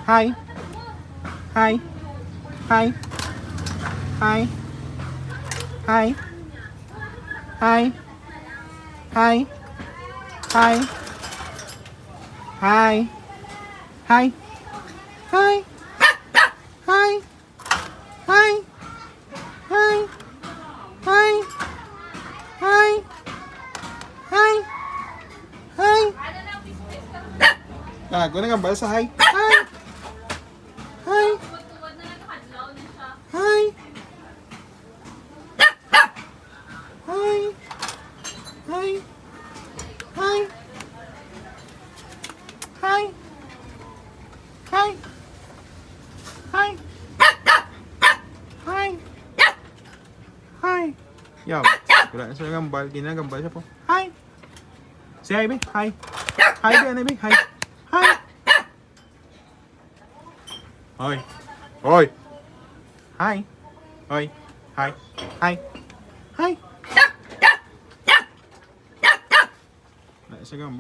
Hi. Hi. Hi. Hi. Hi. Hi. Hi. Hi. Hi. Hi. Hi. Hi. Hi. Hi. Hi. Hi. Hi. Hi. Gago na nga ba sa hi? Hi. Hi. Hi. Hi. Hi. Hi. Hi. Hi. Hi. Hi. Hi. Yo. Wala na siya gambal. Ginagambal siya po. Hi. Si hi, be. Hi. Hi, be. Ano, be? Hi. Hi. Hoy. Hoy. Hi. Hoy. Hi. Hi. Hi. Wala siya gambal.